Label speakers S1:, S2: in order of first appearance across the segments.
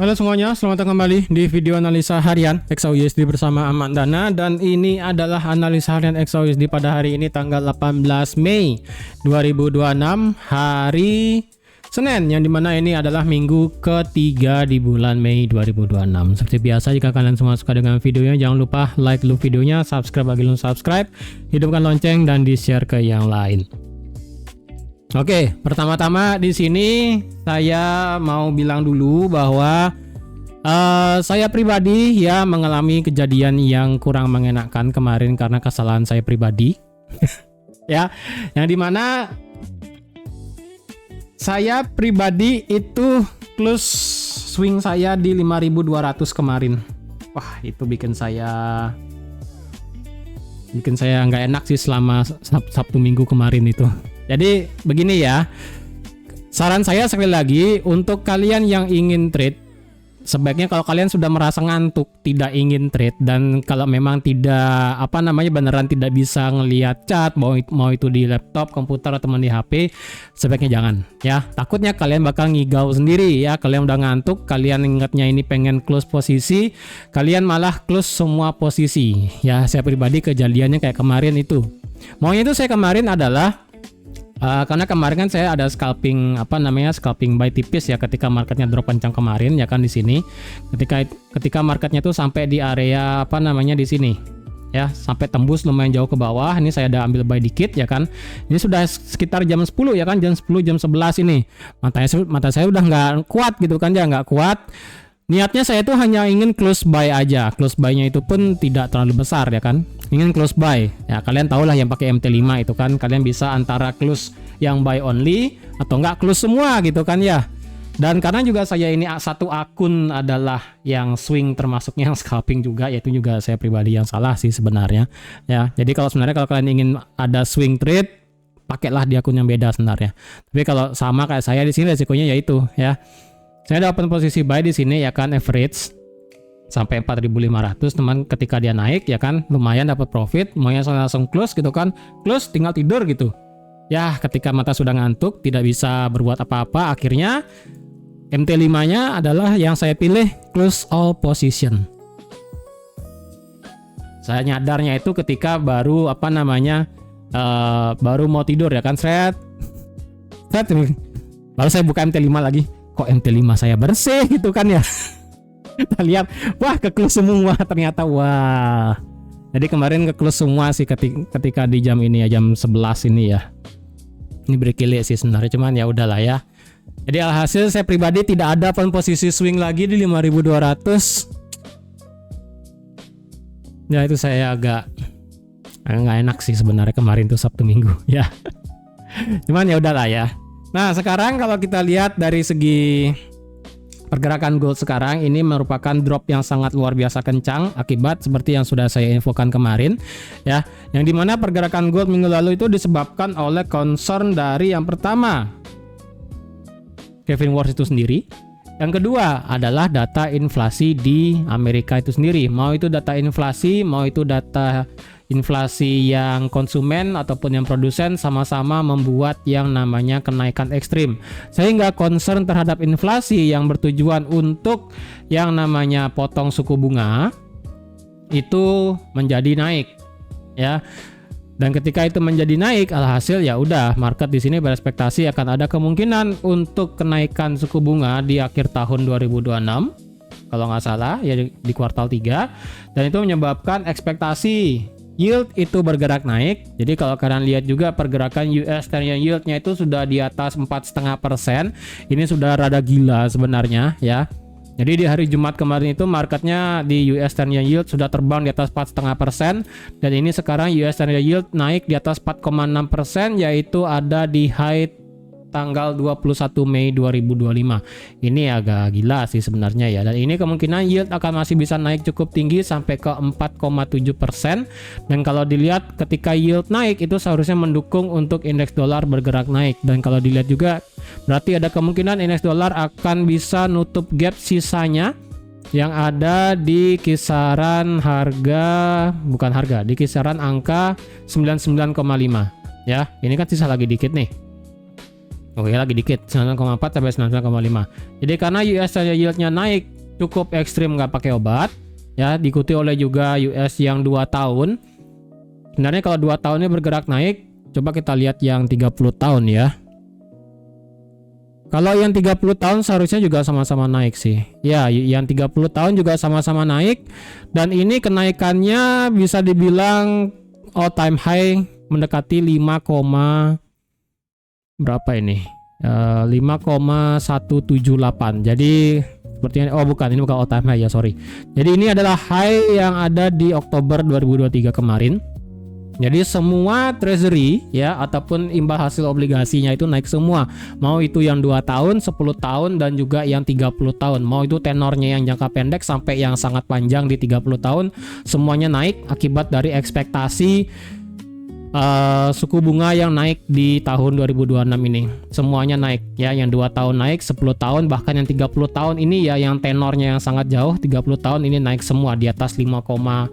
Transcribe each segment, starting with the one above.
S1: Halo semuanya, selamat datang kembali di video analisa harian XAUUSD bersama Ahmad Dana. Dan ini adalah analisa harian XAUUSD pada hari ini tanggal 18 Mei 2026, hari Senin, yang dimana ini adalah minggu ketiga di bulan Mei 2026. Seperti biasa, jika kalian semua suka dengan videonya, jangan lupa like dulu videonya, subscribe bagi belum subscribe, hidupkan lonceng, dan di-share ke yang lain. Oke, pertama-tama di sini saya mau bilang dulu bahwa saya pribadi ya mengalami kejadian yang kurang mengenakan kemarin karena kesalahan saya pribadi. Ya, yang dimana saya pribadi itu close swing saya di 5.200 kemarin. Wah, itu bikin saya nggak enak sih selama Sabtu Minggu kemarin itu. Jadi begini ya, saran saya sekali lagi untuk kalian yang ingin trade, sebaiknya kalau kalian sudah merasa ngantuk, tidak ingin trade, dan kalau memang tidak beneran tidak bisa ngelihat chart, mau itu di laptop, komputer atau di HP, sebaiknya jangan ya. Takutnya kalian bakal ngigau sendiri ya. Kalian udah ngantuk, kalian ingatnya ini pengen close posisi, kalian malah close semua posisi ya. Saya pribadi kejadiannya kayak kemarin itu. Maunya itu saya kemarin adalah karena kemarin kan saya ada scalping scalping buy tipis ya ketika marketnya drop kencang kemarin ya kan di sini. Ketika marketnya tuh sampai di area di sini ya, sampai tembus lumayan jauh ke bawah. Ini saya ada ambil buy dikit ya kan. Ini sudah sekitar jam 10 ya kan, jam 10 jam 11 ini. Mata saya udah nggak kuat gitu kan ya, nggak kuat. Niatnya saya tuh hanya ingin close buy aja. Close buy-nya itu pun tidak terlalu besar ya kan. Ingin close buy. Ya kalian tahulah yang pakai MT5 itu kan, kalian bisa antara close yang buy only atau enggak close semua gitu kan ya. Dan karena juga saya ini satu akun adalah yang swing termasuknya yang scalping juga, yaitu juga saya pribadi yang salah sih sebenarnya. Ya, jadi kalau kalian ingin ada swing trade, pakailah di akun yang beda sebenarnya. Tapi kalau sama kayak saya di sini resikonya yaitu ya. Saya dapat posisi buy di sini ya kan, average sampai 4.500 teman. Ketika dia naik ya kan, lumayan dapat profit, maunya langsung close gitu kan, close tinggal tidur gitu ya. Ketika mata sudah ngantuk, tidak bisa berbuat apa-apa, akhirnya MT5 nya adalah yang saya pilih close all position. Saya nyadarnya itu ketika baru baru mau tidur ya kan, lalu saya buka MT5 lagi, kok MT5 saya bersih gitu kan ya. Kita lihat, wah ke-close semua ternyata, wah. Jadi kemarin ke-close semua sih ketika di jam ini ya, jam 11 ini ya. Ini berkilik sih sebenarnya, cuman ya udahlah ya. Jadi alhasil saya pribadi tidak ada posisi swing lagi di 5.200. Ya itu saya agak nggak enak sih sebenarnya kemarin tuh Sabtu Minggu ya. Cuman ya udahlah ya. Nah sekarang kalau kita lihat dari segi pergerakan gold sekarang, ini merupakan drop yang sangat luar biasa kencang akibat seperti yang sudah saya infokan kemarin ya, yang dimana pergerakan gold minggu lalu itu disebabkan oleh concern dari yang pertama Kevin Wars itu sendiri, yang kedua adalah data inflasi di Amerika itu sendiri, mau itu data inflasi, mau itu data inflasi yang konsumen ataupun yang produsen, sama-sama membuat yang namanya kenaikan ekstrim, sehingga concern terhadap inflasi yang bertujuan untuk yang namanya potong suku bunga itu menjadi naik ya. Dan ketika itu menjadi naik, alhasil ya udah market di sini berespektasi akan ada kemungkinan untuk kenaikan suku bunga di akhir tahun 2026 kalau nggak salah ya, di kuartal 3, dan itu menyebabkan ekspektasi yield itu bergerak naik. Jadi kalau kalian lihat juga pergerakan US 10-year yield-nya itu sudah di atas 4,5%. Ini sudah rada gila sebenarnya ya. Jadi di hari Jumat kemarin itu marketnya di US 10-year yield sudah terbang di atas 4,5%, dan ini sekarang US 10-year yield naik di atas 4,6%, yaitu ada di high tanggal 21 Mei 2025. Ini agak gila sih sebenarnya ya, dan ini kemungkinan yield akan masih bisa naik cukup tinggi sampai ke 4,7%. Dan kalau dilihat ketika yield naik itu seharusnya mendukung untuk indeks dolar bergerak naik, dan kalau dilihat juga berarti ada kemungkinan indeks dolar akan bisa nutup gap sisanya yang ada di kisaran di kisaran angka 99,5 ya. Ini kan sisa lagi dikit nih. Oke, lagi dikit, 9,4 sampai 9,5. Jadi karena US yield-nya naik cukup ekstrim nggak pakai obat, ya, diikuti oleh juga US yang 2 tahun. Sebenarnya kalau 2 tahunnya bergerak naik, coba kita lihat yang 30 tahun ya. Kalau yang 30 tahun seharusnya juga sama-sama naik sih. Ya, yang 30 tahun juga sama-sama naik. Dan ini kenaikannya bisa dibilang all time high, mendekati 5, berapa ini? 5,178. Jadi sepertinya, oh bukan, ini bukan all time high ya, sorry. Jadi ini adalah high yang ada di Oktober 2023 kemarin. Jadi semua treasury ya ataupun imbal hasil obligasinya itu naik semua. Mau itu yang 2 tahun, 10 tahun dan juga yang 30 tahun. Mau itu tenornya yang jangka pendek sampai yang sangat panjang di 30 tahun, semuanya naik akibat dari ekspektasi suku bunga yang naik di tahun 2026 ini. Semuanya naik ya, yang 2 tahun naik, 10 tahun, bahkan yang 30 tahun ini ya yang tenornya yang sangat jauh, 30 tahun ini naik semua di atas 5,14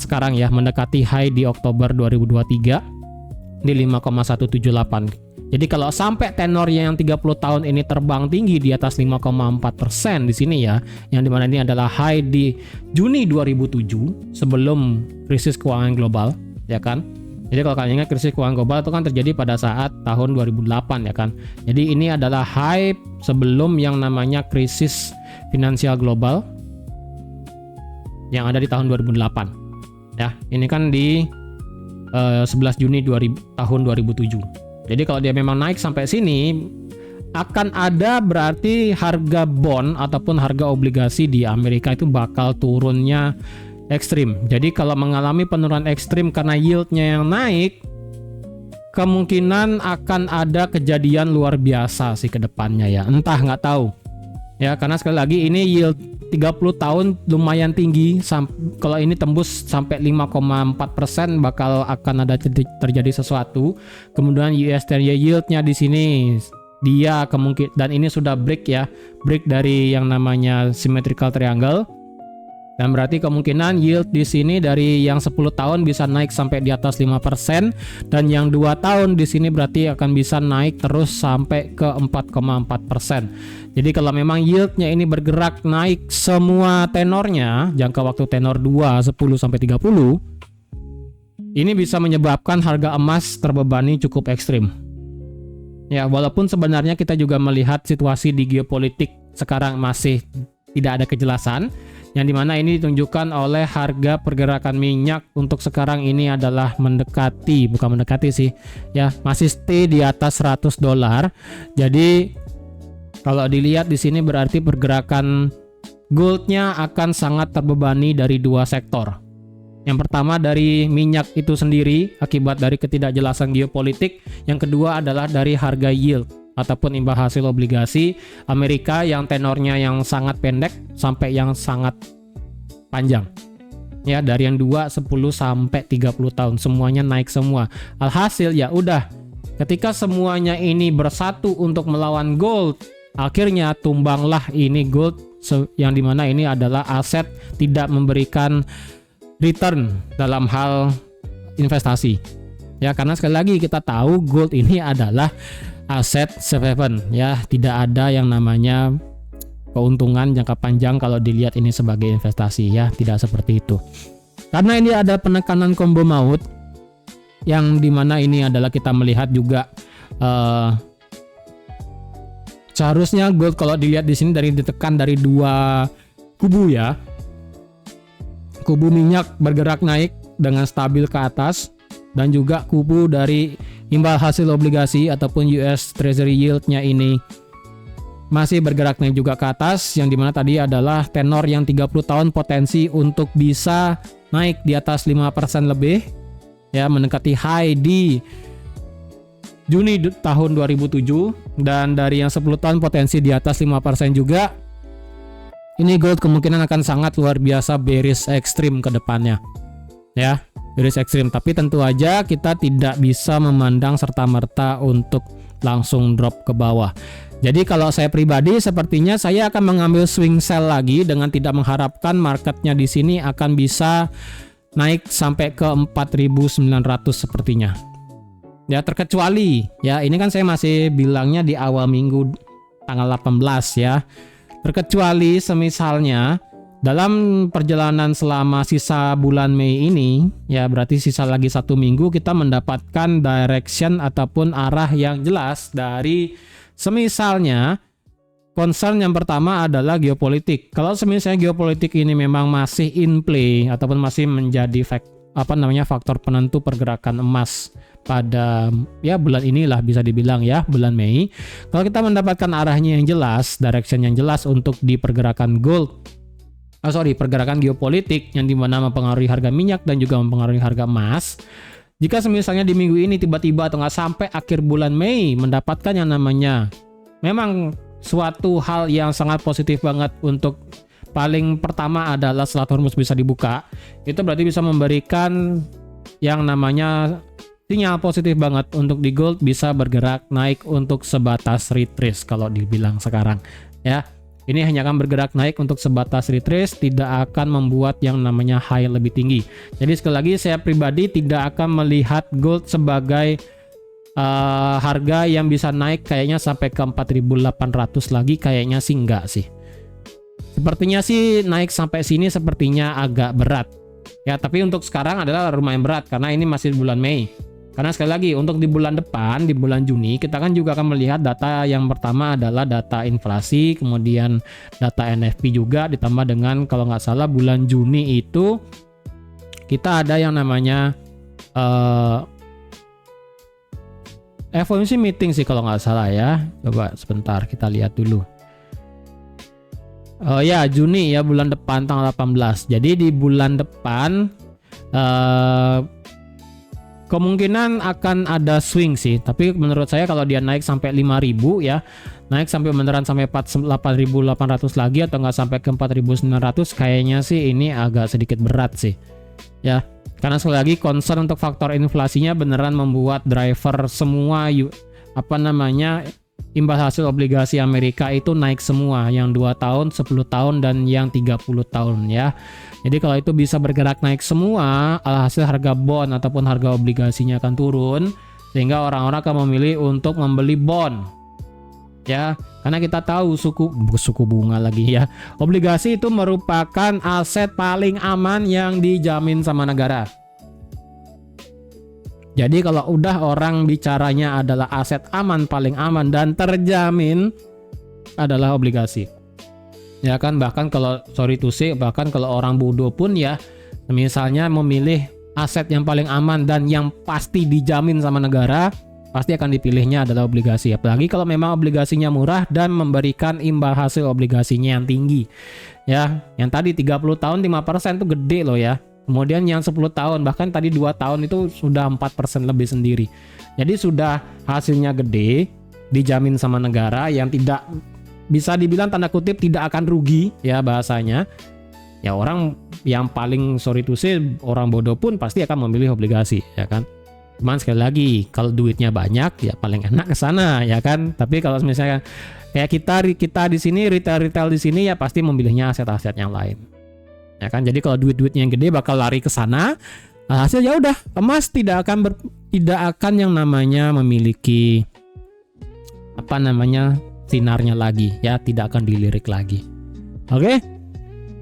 S1: sekarang ya, mendekati high di Oktober 2023 di 5,178. Jadi kalau sampai tenornya yang 30 tahun ini terbang tinggi di atas 5,4% di sini ya, yang dimana ini adalah high di Juni 2007 sebelum krisis keuangan global, ya kan? Jadi kalau kalian ingat krisis keuangan global itu kan terjadi pada saat tahun 2008 ya kan. Jadi ini adalah high sebelum yang namanya krisis finansial global yang ada di tahun 2008. Ya, ini kan di 11 Juni tahun 2007. Jadi kalau dia memang naik sampai sini, akan ada berarti harga bond ataupun harga obligasi di Amerika itu bakal turunnya ekstrim. Jadi kalau mengalami penurunan ekstrim karena yieldnya yang naik, kemungkinan akan ada kejadian luar biasa sih ke depannya ya. Entah, nggak tahu. Ya, karena sekali lagi ini yield 30 tahun lumayan tinggi. Kalau ini tembus sampai 5,4% bakal akan ada terjadi sesuatu. Kemudian US 10 year yieldnya di sini dia kemungkinan, dan ini sudah break ya, break dari yang namanya symmetrical triangle. Dan berarti kemungkinan yield di sini dari yang 10 tahun bisa naik sampai di atas 5%, dan yang 2 tahun di sini berarti akan bisa naik terus sampai ke 4,4%. Jadi kalau memang yieldnya ini bergerak naik semua tenornya, jangka waktu tenor 2, 10 sampai 30, ini bisa menyebabkan harga emas terbebani cukup ekstrim. Ya, walaupun sebenarnya kita juga melihat situasi di geopolitik sekarang masih tidak ada kejelasan, yang dimana ini ditunjukkan oleh harga pergerakan minyak untuk sekarang ini adalah bukan mendekati sih ya, masih stay di atas $100. Jadi kalau dilihat di sini berarti pergerakan goldnya akan sangat terbebani dari 2 sektor. Yang pertama dari minyak itu sendiri akibat dari ketidakjelasan geopolitik, yang kedua adalah dari harga yield ataupun imbal hasil obligasi Amerika yang tenornya yang sangat pendek sampai yang sangat panjang. Ya, dari yang 2, 10 sampai 30 tahun semuanya naik semua. Alhasil ya udah, ketika semuanya ini bersatu untuk melawan gold, akhirnya tumbanglah ini gold, yang dimana ini adalah aset tidak memberikan return dalam hal investasi. Ya, karena sekali lagi kita tahu gold ini adalah aset safe haven ya, tidak ada yang namanya keuntungan jangka panjang kalau dilihat ini sebagai investasi ya, tidak seperti itu. Karena ini ada penekanan combo maut, yang dimana ini adalah kita melihat juga seharusnya gold kalau dilihat di sini ditekan dari 2 kubu ya. Kubu minyak bergerak naik dengan stabil ke atas, dan juga kubu dari imbal hasil obligasi ataupun US Treasury yield-nya ini masih bergerak naik juga ke atas, yang dimana tadi adalah tenor yang 30 tahun potensi untuk bisa naik di atas 5% lebih ya, mendekati high di Juni tahun 2007, dan dari yang 10 tahun potensi di atas 5% juga. Ini gold kemungkinan akan sangat luar biasa bearish ekstrim ke depannya ya, bearish ekstrim. Tapi tentu aja kita tidak bisa memandang serta-merta untuk langsung drop ke bawah. Jadi kalau saya pribadi sepertinya saya akan mengambil swing sell lagi dengan tidak mengharapkan marketnya di sini akan bisa naik sampai ke 4.900 sepertinya. Ya, terkecuali ya, ini kan saya masih bilangnya di awal minggu tanggal 18 ya. Terkecuali semisalnya dalam perjalanan selama sisa bulan Mei ini, ya berarti sisa lagi 1 minggu, kita mendapatkan direction ataupun arah yang jelas dari semisalnya concern yang pertama adalah geopolitik. Kalau misalnya geopolitik ini memang masih in play ataupun masih menjadi faktor penentu pergerakan emas pada ya bulan inilah, bisa dibilang ya, bulan Mei. Kalau kita mendapatkan arahnya yang jelas, direction yang jelas untuk di pergerakan pergerakan geopolitik yang dimana mempengaruhi harga minyak dan juga mempengaruhi harga emas. Jika misalnya di minggu ini tiba-tiba atau nggak sampai akhir bulan Mei mendapatkan yang namanya memang suatu hal yang sangat positif banget, untuk paling pertama adalah Selat Hormuz bisa dibuka, itu berarti bisa memberikan yang namanya sinyal positif banget untuk di gold bisa bergerak naik untuk sebatas retrace kalau dibilang sekarang ya. Ini hanya akan bergerak naik untuk sebatas retrace, tidak akan membuat yang namanya high lebih tinggi. Jadi sekali lagi saya pribadi tidak akan melihat gold sebagai harga yang bisa naik kayaknya sampai ke 4.800 lagi, kayaknya sih enggak sih. Sepertinya sih naik sampai sini sepertinya agak berat. Ya, tapi untuk sekarang adalah lumayan berat karena ini masih bulan Mei. Karena sekali lagi untuk di bulan depan, di bulan Juni, kita kan juga akan melihat data yang pertama adalah data inflasi, kemudian data NFP juga, ditambah dengan kalau nggak salah bulan Juni itu kita ada yang namanya FOMC meeting sih kalau nggak salah ya. Coba sebentar kita lihat dulu. Oh ya, Juni ya, bulan depan tanggal 18. Jadi di bulan depan kemungkinan akan ada swing sih. Tapi menurut saya kalau dia naik sampai 5.000 ya, naik sampai beneran sampai 8.800 lagi atau nggak sampai ke 4.900, kayaknya sih ini agak sedikit berat sih. Ya. Karena sekali lagi concern untuk faktor inflasinya beneran membuat driver semua imbal hasil obligasi Amerika itu naik semua, yang 2 tahun, 10 tahun dan yang 30 tahun ya. Jadi kalau itu bisa bergerak naik semua, alhasil harga bond ataupun harga obligasinya akan turun, sehingga orang-orang akan memilih untuk membeli bond. Ya, karena kita tahu suku bunga lagi ya. Obligasi itu merupakan aset paling aman yang dijamin sama negara. Jadi kalau udah orang bicaranya adalah aset aman, paling aman dan terjamin adalah obligasi. Ya kan, bahkan kalau bahkan kalau orang bodoh pun ya, misalnya memilih aset yang paling aman dan yang pasti dijamin sama negara, pasti akan dipilihnya adalah obligasi. Apalagi kalau memang obligasinya murah dan memberikan imbal hasil obligasinya yang tinggi. Ya, yang tadi 30 tahun 5% itu gede loh ya. Kemudian yang 10 tahun, bahkan tadi 2 tahun itu sudah 4% lebih sendiri. Jadi sudah hasilnya gede, dijamin sama negara, yang tidak bisa dibilang tanda kutip tidak akan rugi ya bahasanya. Ya orang yang paling orang bodoh pun pasti akan memilih obligasi ya kan. Cuman sekali lagi, kalau duitnya banyak ya paling enak ke sana ya kan. Tapi kalau misalnya kayak kita di sini, retail di sini ya pasti memilihnya aset-aset yang lain. Ya kan, jadi kalau duit-duitnya yang gede bakal lari ke sana. Hasil ya udah, emas tidak akan yang namanya memiliki sinarnya lagi ya, tidak akan dilirik lagi. Oke.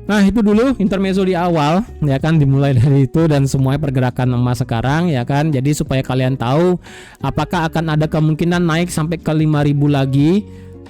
S1: Nah, itu dulu intermezzo di awal ya kan, dimulai dari itu dan semuanya pergerakan emas sekarang ya kan. Jadi supaya kalian tahu apakah akan ada kemungkinan naik sampai ke 5.000 lagi.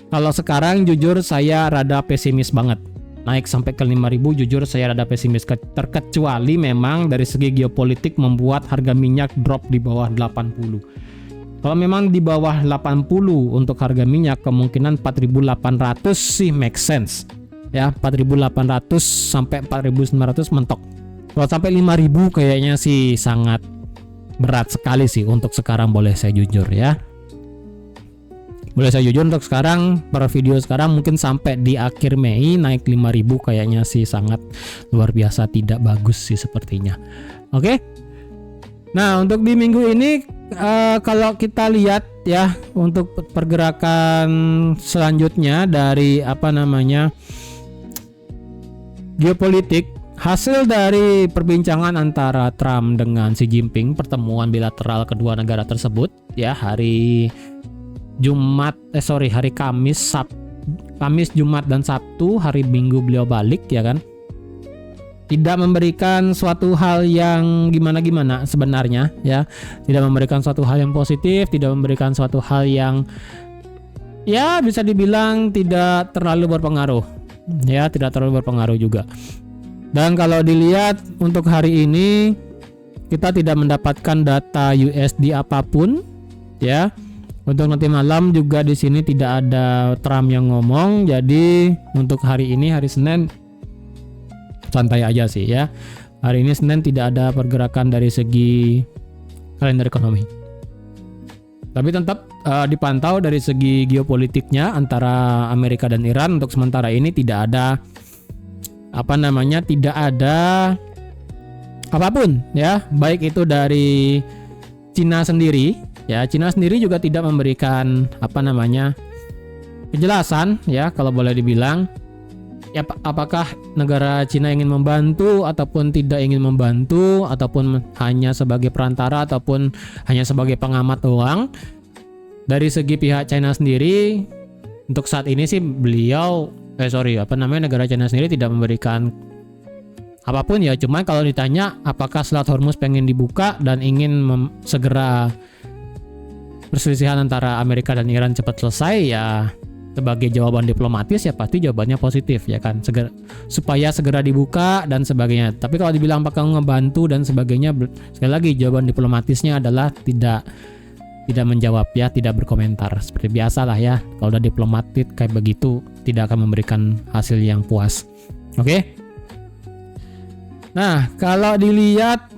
S1: Kalau sekarang jujur saya rada pesimis banget. Naik sampai ke 5.000 jujur saya rada pesimis, terkecuali memang dari segi geopolitik membuat harga minyak drop di bawah 80. Kalau memang di bawah 80 untuk harga minyak, kemungkinan 4.800 sih make sense. Ya, 4.800 sampai 4.900 mentok. Kalau sampai 5.000 kayaknya sih sangat berat sekali sih untuk sekarang, boleh saya jujur ya. Boleh saya jujur untuk sekarang, per video sekarang mungkin sampai di akhir Mei naik 5.000 kayaknya sih sangat luar biasa tidak bagus sih sepertinya. Oke. Nah, untuk di minggu ini kalau kita lihat ya untuk pergerakan selanjutnya dari geopolitik, hasil dari perbincangan antara Trump dengan Xi Jinping, pertemuan bilateral kedua negara tersebut ya, hari Kamis, Jumat dan Sabtu, hari Minggu beliau balik ya kan. Tidak memberikan suatu hal yang gimana-gimana sebenarnya ya. Tidak memberikan suatu hal yang positif, tidak memberikan suatu hal yang ya bisa dibilang tidak terlalu berpengaruh. Ya, tidak terlalu berpengaruh juga. Dan kalau dilihat untuk hari ini kita tidak mendapatkan data USD apapun ya. Untuk nanti malam juga di sini tidak ada Trump yang ngomong. Jadi untuk hari ini, hari Senin, santai aja sih ya. Hari ini Senin tidak ada pergerakan dari segi kalender ekonomi. Tapi tetap dipantau dari segi geopolitiknya antara Amerika dan Iran. Untuk sementara ini tidak ada tidak ada apapun ya, baik itu dari Cina sendiri. Ya, Cina sendiri juga tidak memberikan kejelasan ya, kalau boleh dibilang ya, apakah negara Cina ingin membantu ataupun tidak ingin membantu, ataupun hanya sebagai perantara ataupun hanya sebagai pengamat doang. Dari segi pihak China sendiri untuk saat ini sih negara China sendiri tidak memberikan apapun ya. Cuma kalau ditanya apakah Selat Hormuz pengen dibuka dan ingin segera perselisihan antara Amerika dan Iran cepat selesai, ya sebagai jawaban diplomatis ya pasti jawabannya positif ya kan, supaya segera dibuka dan sebagainya. Tapi kalau dibilang apakah ngebantu dan sebagainya, sekali lagi jawaban diplomatisnya adalah tidak menjawab ya, tidak berkomentar. Seperti biasa lah ya, kalau udah diplomatik kayak begitu tidak akan memberikan hasil yang puas. Oke? Nah, kalau dilihat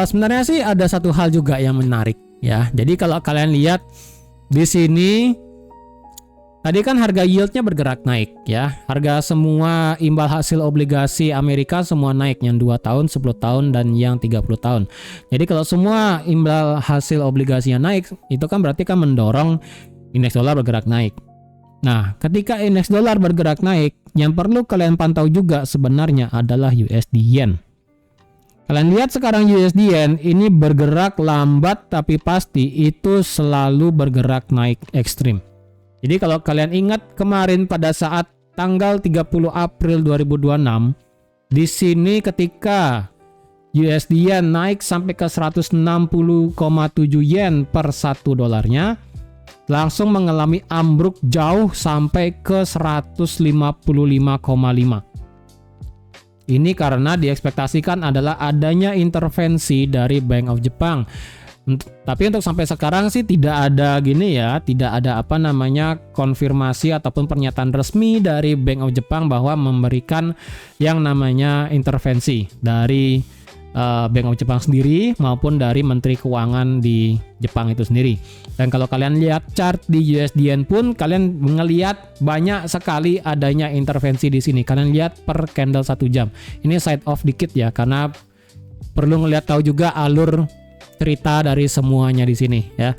S1: sebenarnya sih ada satu hal juga yang menarik ya. Jadi kalau kalian lihat di sini tadi kan harga yieldnya bergerak naik ya. Harga semua imbal hasil obligasi Amerika semua naik, yang 2 tahun, 10 tahun dan yang 30 tahun. Jadi kalau semua imbal hasil obligasinya naik, itu kan berarti kan mendorong indeks dolar bergerak naik. Nah, ketika indeks dolar bergerak naik, yang perlu kalian pantau juga sebenarnya adalah USD Yen. Kalian lihat sekarang USD Yen ini bergerak lambat tapi pasti itu selalu bergerak naik ekstrim. Jadi kalau kalian ingat kemarin pada saat tanggal 30 April 2026, di sini ketika USD Yen naik sampai ke 160,7 yen per 1 dolarnya, langsung mengalami ambruk jauh sampai ke 155,5. Ini karena diekspektasikan adalah adanya intervensi dari Bank of Japan. Tapi untuk sampai sekarang sih tidak ada tidak ada konfirmasi ataupun pernyataan resmi dari Bank of Japan bahwa memberikan yang namanya intervensi dari Bank of Japan sendiri maupun dari Menteri Keuangan di Jepang itu sendiri. Dan kalau kalian lihat chart di USD Yen pun kalian melihat banyak sekali adanya intervensi di sini. Kalian lihat per candle 1 jam. Ini side off dikit ya, karena perlu ngelihat tahu juga alur cerita dari semuanya di sini ya.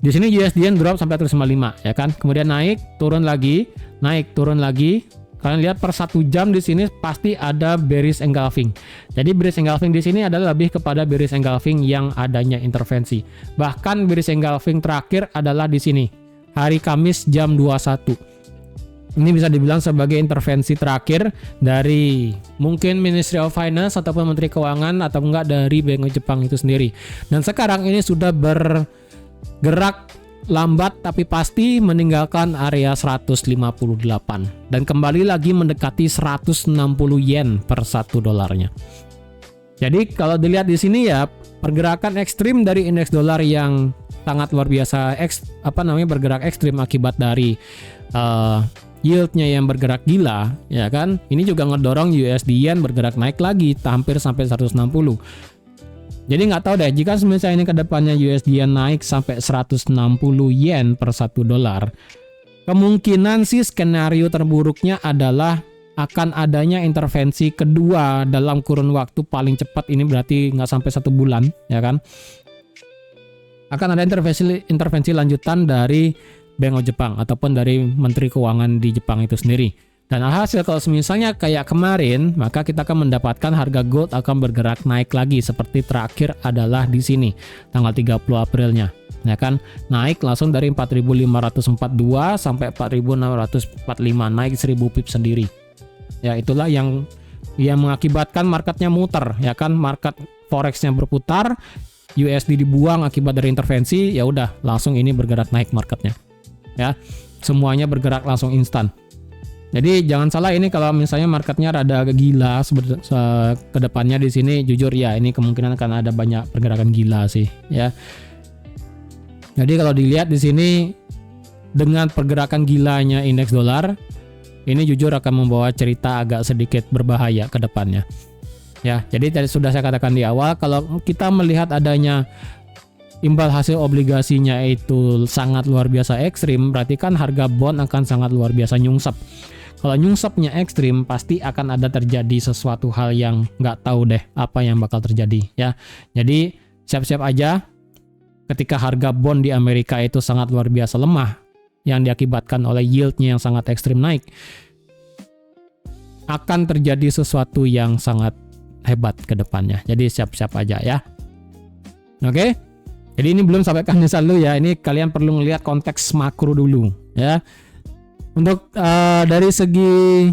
S1: Di sini USD Yen drop sampai 155 ya kan. Kemudian naik, turun lagi, naik, turun lagi. Kalian lihat per 1 jam di sini pasti ada bearish engulfing. Jadi bearish engulfing di sini adalah lebih kepada bearish engulfing yang adanya intervensi. Bahkan bearish engulfing terakhir adalah di sini, hari Kamis jam 21. Ini bisa dibilang sebagai intervensi terakhir dari mungkin Ministry of Finance ataupun Menteri Keuangan atau enggak dari Bank of Jepang itu sendiri. Dan sekarang ini sudah bergerak lambat tapi pasti meninggalkan area 158 dan kembali lagi mendekati 160 yen per 1 dolarnya. Jadi kalau dilihat di sini ya, pergerakan ekstrim dari indeks dolar yang sangat luar biasa bergerak ekstrim akibat dari yieldnya yang bergerak gila ya kan. Ini juga ngedorong USD Yen bergerak naik lagi hampir sampai 160. Jadi nggak tahu deh, jika misalnya ini ke depannya USD Yen naik sampai 160 yen per 1 dolar, kemungkinan sih skenario terburuknya adalah akan adanya intervensi kedua dalam kurun waktu paling cepat, ini berarti nggak sampai 1 bulan ya kan. Akan ada intervensi lanjutan dari Bank of Japan ataupun dari Menteri Keuangan di Jepang itu sendiri. Dan alhasil kalau misalnya kayak kemarin, maka kita akan mendapatkan harga gold akan bergerak naik lagi seperti terakhir adalah di sini tanggal 30 Aprilnya. Ya kan, naik langsung dari 4.542 sampai 4.645, naik 1000 pips sendiri. Ya, itulah yang mengakibatkan marketnya muter, ya kan, market forex-nya berputar, USD dibuang akibat dari intervensi, ya udah langsung ini bergerak naik marketnya. Ya, semuanya bergerak langsung instan. Jadi jangan salah, ini kalau misalnya marketnya rada gila ke depannya di sini, jujur ya ini kemungkinan akan ada banyak pergerakan gila sih, ya. Jadi kalau dilihat di sini dengan pergerakan gilanya indeks dolar, ini jujur akan membawa cerita agak sedikit berbahaya ke depannya. Ya, jadi tadi sudah saya katakan di awal, kalau kita melihat adanya imbal hasil obligasinya itu sangat luar biasa ekstrim, berarti kan harga bond akan sangat luar biasa nyungsep. Kalau nyungsepnya ekstrim, pasti akan ada terjadi sesuatu hal yang nggak tahu deh apa yang bakal terjadi, ya. Jadi siap-siap aja ketika harga bond di Amerika itu sangat luar biasa lemah, yang diakibatkan oleh yieldnya yang sangat ekstrim naik, akan terjadi sesuatu yang sangat hebat ke depannya. Jadi siap-siap aja ya. Oke. Jadi ini belum sampai kandisan dulu ya. Ini kalian perlu melihat konteks makro dulu ya. Untuk dari segi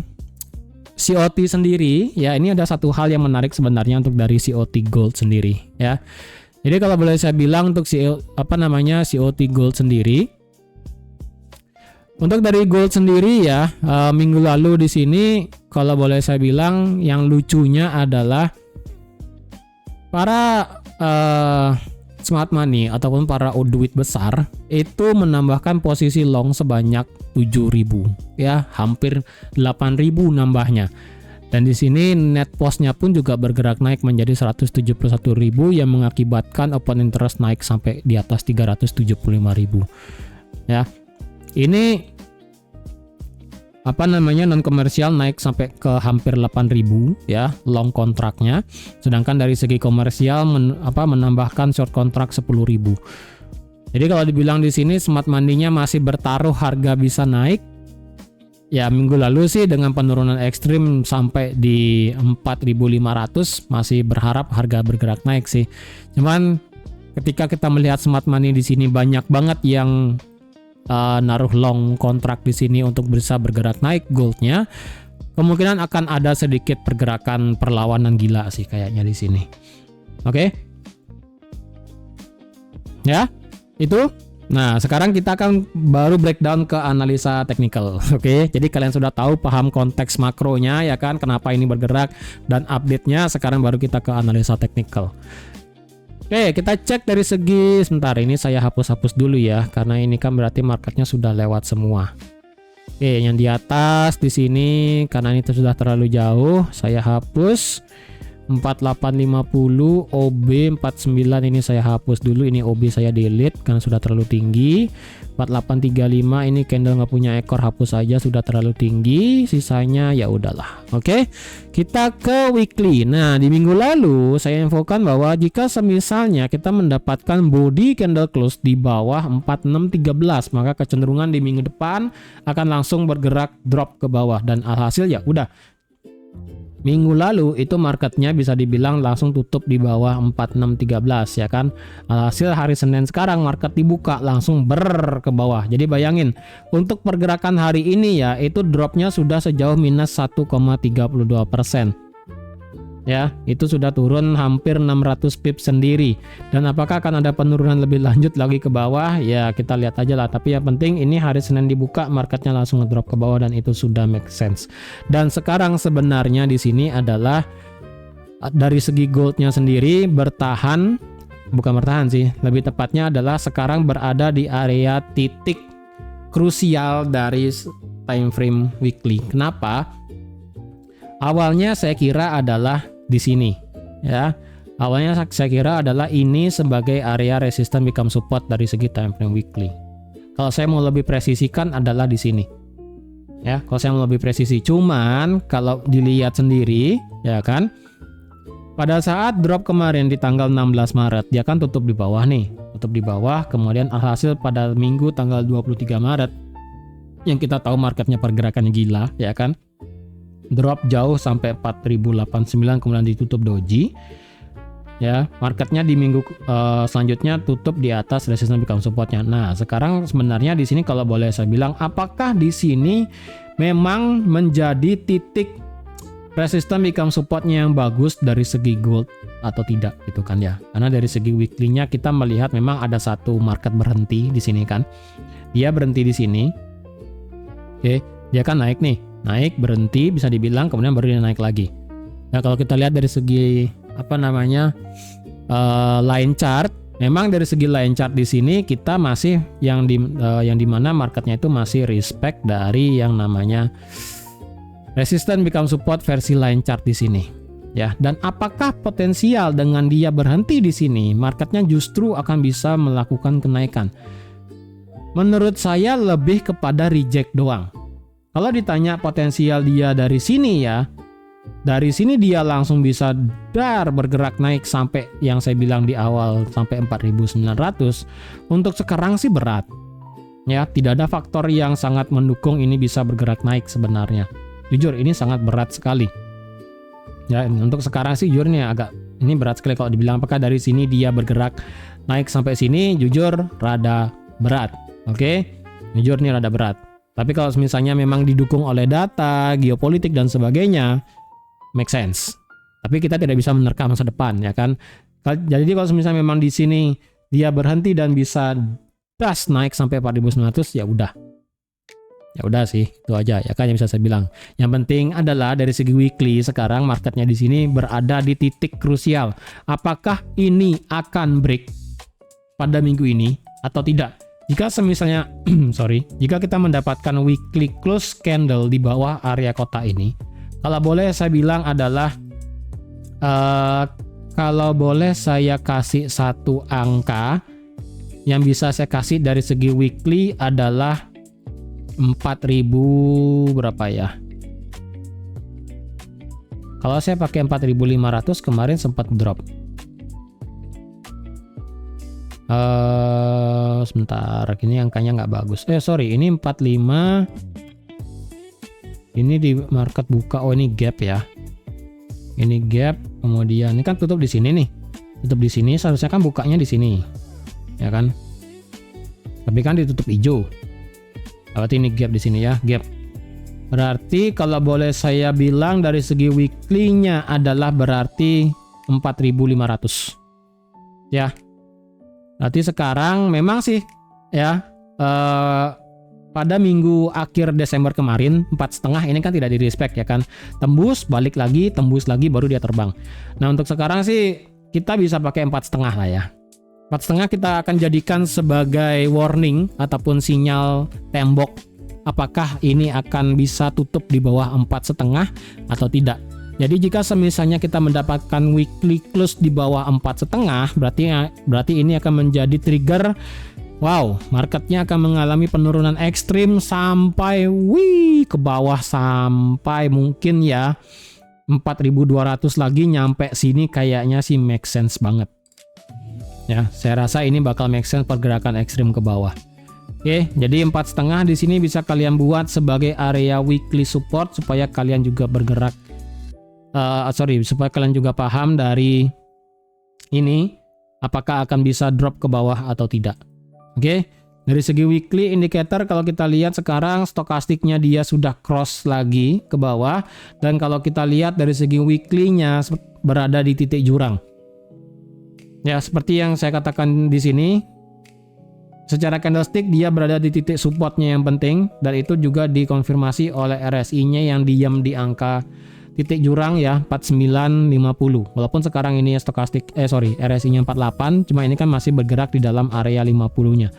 S1: COT sendiri ya, ini ada satu hal yang menarik sebenarnya untuk dari COT Gold sendiri ya. Jadi kalau boleh saya bilang untuk COT Gold sendiri, untuk dari gold sendiri ya, minggu lalu di sini kalau boleh saya bilang yang lucunya adalah para smart money ataupun para duit besar itu menambahkan posisi long sebanyak 7.000 ya, hampir 8.000 nambahnya. Dan di sini net postnya pun juga bergerak naik menjadi 171.000 yang mengakibatkan open interest naik sampai di atas 375.000 ya. Ini non komersial naik sampai ke hampir 8.000 ya long kontraknya, sedangkan dari segi komersial menambahkan short kontrak 10.000. Jadi kalau dibilang di sini smart money-nya masih bertaruh harga bisa naik. Ya, minggu lalu sih dengan penurunan ekstrim sampai di 4.500 masih berharap harga bergerak naik sih. Cuman ketika kita melihat smart money di sini banyak banget yang naruh long kontrak di sini untuk bisa bergerak naik goldnya, kemungkinan akan ada sedikit pergerakan perlawanan gila sih kayaknya di sini. Oke? Ya, itu. Nah, sekarang kita akan baru breakdown ke analisa teknikal. Oke, jadi kalian sudah tahu, paham konteks makronya ya kan, kenapa ini bergerak dan update-nya. Sekarang baru kita ke analisa teknikal. Oke, kita cek dari segi, sebentar ini saya hapus-hapus dulu ya, karena ini kan berarti marketnya sudah lewat semua. Oke, yang di atas di sini karena ini sudah terlalu jauh, saya hapus. 4850 OB 49 ini saya hapus dulu, ini OB saya delete karena sudah terlalu tinggi. 4835 ini candle nggak punya ekor, hapus saja, sudah terlalu tinggi, sisanya ya udahlah. Oke, kita ke weekly. Nah, di minggu lalu saya infokan bahwa jika semisalnya kita mendapatkan body candle close di bawah 4613, maka kecenderungan di minggu depan akan langsung bergerak drop ke bawah, dan alhasil ya udah, minggu lalu itu marketnya bisa dibilang langsung tutup di bawah 4613 ya kan. Alhasil hari Senin sekarang market dibuka langsung ke bawah. Jadi bayangin untuk pergerakan hari ini ya, itu dropnya sudah sejauh minus 1,32%. Ya, itu sudah turun hampir 600 pips sendiri. Dan apakah akan ada penurunan lebih lanjut lagi ke bawah? Ya, kita lihat aja lah. Tapi yang penting ini hari Senin dibuka, marketnya langsung ngedrop ke bawah dan itu sudah make sense. Dan sekarang sebenarnya di sini adalah dari segi goldnya sendiri bukan bertahan sih. Lebih tepatnya adalah sekarang berada di area titik krusial dari time frame weekly. Kenapa? Awalnya saya kira adalah di sini ya. Awalnya saya kira adalah ini sebagai area resistance become support dari segi time frame weekly. Kalau saya mau lebih presisikan adalah di sini. Ya, kalau saya mau lebih presisi. Cuman kalau dilihat sendiri ya kan, pada saat drop kemarin di tanggal 16 Maret dia kan tutup di bawah nih. Tutup di bawah, kemudian alhasil pada minggu tanggal 23 Maret yang kita tahu marketnya pergerakannya gila ya kan, drop jauh sampai 4089, kemudian ditutup doji. ya, marketnya di minggu selanjutnya tutup di atas resistance become supportnya. Nah, sekarang sebenarnya di sini kalau boleh saya bilang, apakah di sini memang menjadi titik resistance become supportnya yang bagus dari segi gold atau tidak gitu kan ya? Karena dari segi weekly-nya kita melihat memang ada satu market berhenti di sini kan. Dia berhenti di sini. Oke, dia kan naik nih. Naik, berhenti, bisa dibilang, kemudian baru dia naik lagi. Nah, kalau kita lihat dari segi line chart, memang dari segi line chart di sini kita masih yang dimana marketnya itu masih respect dari yang namanya resistance become support versi line chart di sini. Ya, dan apakah potensial dengan dia berhenti di sini, marketnya justru akan bisa melakukan kenaikan? Menurut saya lebih kepada reject doang. Kalau ditanya potensial dia dari sini ya, dari sini dia langsung bisa bergerak naik sampai yang saya bilang di awal sampai 4.900. Untuk sekarang sih berat. Ya, tidak ada faktor yang sangat mendukung ini bisa bergerak naik sebenarnya. Jujur ini sangat berat sekali. Ya, untuk sekarang sih jujur ini berat sekali kalau dibilang apakah dari sini dia bergerak naik sampai sini, jujur rada berat. Oke? Jujur nih rada berat. Tapi kalau misalnya memang didukung oleh data, geopolitik dan sebagainya, make sense. Tapi kita tidak bisa menerka masa depan, ya kan? Jadi kalau misalnya memang di sini dia berhenti dan bisa naik sampai 4.900, ya udah. Ya udah sih, itu aja ya kan yang bisa saya bilang. Yang penting adalah dari segi weekly sekarang marketnya di sini berada di titik krusial. Apakah ini akan break pada minggu ini atau tidak? Jika semisalnya jika kita mendapatkan weekly close candle di bawah area kota ini, kalau boleh saya bilang adalah kalau boleh saya kasih satu angka yang bisa saya kasih dari segi weekly adalah 4.000 berapa ya? Kalau saya pakai 4.500 kemarin sempat drop. Sebentar, ini angkanya nggak bagus. Sorry, ini 45. Ini di market buka. Oh, ini gap ya. Ini gap, kemudian ini kan tutup di sini nih. Tutup di sini, seharusnya kan bukanya di sini. Ya kan? Tapi kan ditutup hijau. Berarti ini gap di sini ya, gap. Berarti kalau boleh saya bilang dari segi weekly-nya adalah berarti 4.500. Ya. Berarti sekarang memang sih ya pada minggu akhir Desember kemarin 4,5 ini kan tidak di respect ya kan. Tembus, balik lagi, tembus lagi baru dia terbang. Nah, untuk sekarang sih kita bisa pakai 4,5 lah ya. 4,5 kita akan jadikan sebagai warning ataupun sinyal tembok apakah ini akan bisa tutup di bawah 4,5 atau tidak. Jadi jika semisalnya kita mendapatkan weekly close di bawah 4,5 berarti ini akan menjadi trigger. Wow, marketnya akan mengalami penurunan ekstrim sampai ke bawah sampai mungkin ya 4.200 lagi nyampe sini kayaknya sih make sense banget. Ya, saya rasa ini bakal make sense pergerakan ekstrim ke bawah. Oke, jadi 4,5 di sini bisa kalian buat sebagai area weekly support supaya kalian juga bergerak. Supaya kalian juga paham dari ini apakah akan bisa drop ke bawah atau tidak. Oke, dari segi weekly indicator kalau kita lihat sekarang stokastiknya dia sudah cross lagi ke bawah, dan kalau kita lihat dari segi weekly-nya berada di titik jurang. Ya, seperti yang saya katakan di sini, secara candlestick dia berada di titik supportnya yang penting, dan itu juga dikonfirmasi oleh RSI-nya yang diam di angka titik jurang ya 4950. Walaupun sekarang ini RSI-nya 48, cuma ini kan masih bergerak di dalam area 50-nya.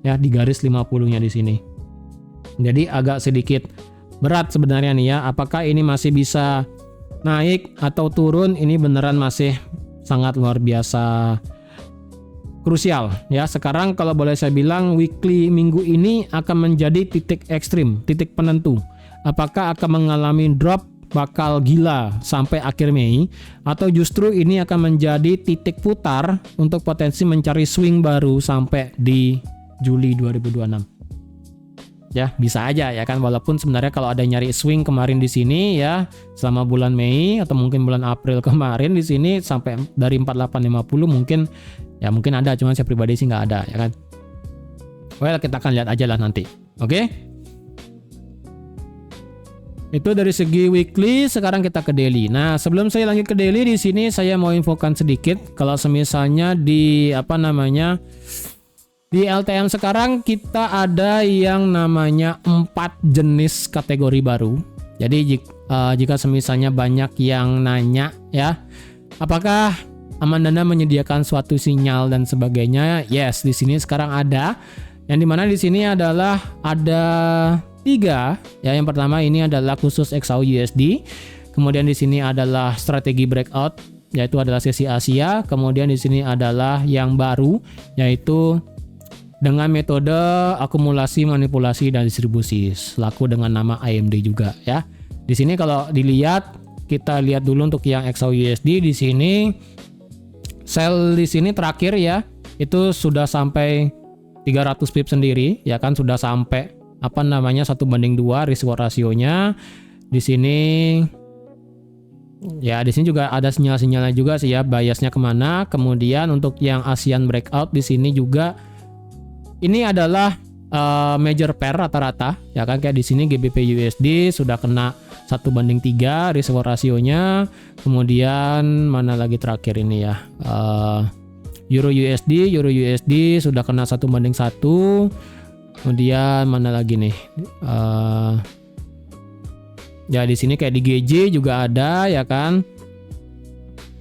S1: Ya, di garis 50-nya di sini. Jadi agak sedikit berat sebenarnya nih ya, apakah ini masih bisa naik atau turun, ini beneran masih sangat luar biasa krusial ya. Sekarang kalau boleh saya bilang weekly minggu ini akan menjadi titik ekstrim, titik penentu. Apakah akan mengalami drop bakal gila sampai akhir Mei, atau justru ini akan menjadi titik putar untuk potensi mencari swing baru sampai di Juli 2026. ya, bisa aja ya kan, walaupun sebenarnya kalau ada nyari swing kemarin di sini ya selama bulan Mei atau mungkin bulan April kemarin di sini sampai dari 4850 mungkin ada, cuman saya pribadi sih nggak ada ya kan. Well, kita akan lihat aja lah nanti. Oke. Itu dari segi weekly. Sekarang kita ke daily. Nah, sebelum saya lanjut ke daily, di sini saya mau infokan sedikit kalau semisalnya di di LTM sekarang kita ada yang namanya 4 jenis kategori baru. Jadi jika semisalnya banyak yang nanya ya, apakah Amandana menyediakan suatu sinyal dan sebagainya? Yes, di sini sekarang ada. Yang dimana di sini adalah ada 3 ya. Yang pertama ini adalah khusus XAU/USD. Kemudian di sini adalah strategi breakout, yaitu adalah sesi Asia. Kemudian di sini adalah yang baru, yaitu dengan metode akumulasi, manipulasi, dan distribusi, selaku dengan nama AMD juga ya. Di sini kalau dilihat, kita lihat dulu untuk yang XAU/USD di sini, sell di sini terakhir ya, itu sudah sampai 300 pip sendiri ya kan, sudah sampai 1/2 risiko rasionya. Di sini ya, di sini juga ada sinyal-sinyalnya juga sih ya, biasnya kemana. Kemudian untuk yang ASEAN breakout di sini juga ini adalah major pair rata-rata ya kan, kayak di sini GBP USD sudah kena 1/3 risiko rasionya. Kemudian mana lagi terakhir ini ya, Euro USD sudah kena 1/1. Kemudian mana lagi nih, ya di sini kayak di GJ juga ada ya kan.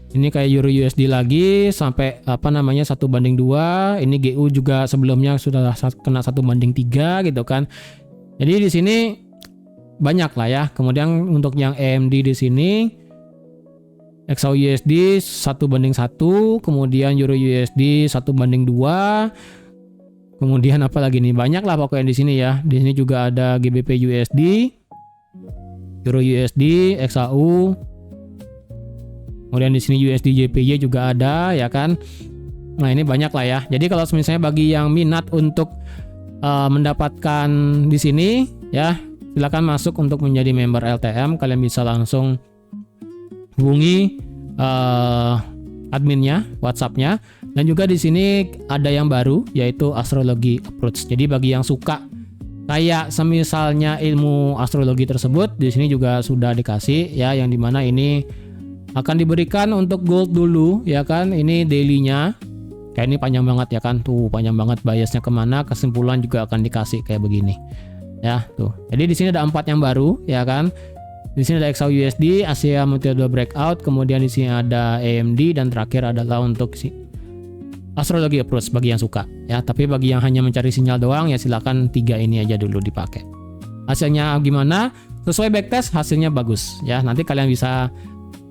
S1: Ini kayak Euro USD lagi sampai 1/2. Ini GU juga sebelumnya sudah kena 1/3 gitu kan. Jadi di sini banyak lah ya. Kemudian untuk yang AMD di sini XAU/USD 1/1, kemudian Euro USD 1/2. Kemudian apa lagi nih? Banyak lah pokoknya di sini ya. Di sini juga ada GBP USD, Euro USD, XAU. Kemudian di sini USD JPY juga ada ya kan. Nah, ini banyak lah ya. Jadi kalau misalnya bagi yang minat untuk mendapatkan di sini ya, silakan masuk untuk menjadi member LTM. Kalian bisa langsung hubungi adminnya, WhatsApp-nya. Dan juga di sini ada yang baru, yaitu Astrology Approach. Jadi bagi yang suka kayak semisalnya ilmu astrologi tersebut, di sini juga sudah dikasih ya, yang dimana ini akan diberikan untuk gold dulu ya kan. Ini daily-nya kayak ini panjang banget ya kan, tuh panjang banget, biasnya kemana, kesimpulan juga akan dikasih kayak begini ya tuh. Jadi di sini ada 4 yang baru ya kan. Di sini ada XAU/USD, Asia metode breakout, kemudian di sini ada AMD, dan terakhir adalah untuk Astrology Approach bagi yang suka ya. Tapi bagi yang hanya mencari sinyal doang ya, silakan 3 ini aja dulu dipakai. Hasilnya gimana? Sesuai backtest hasilnya bagus ya. Nanti kalian bisa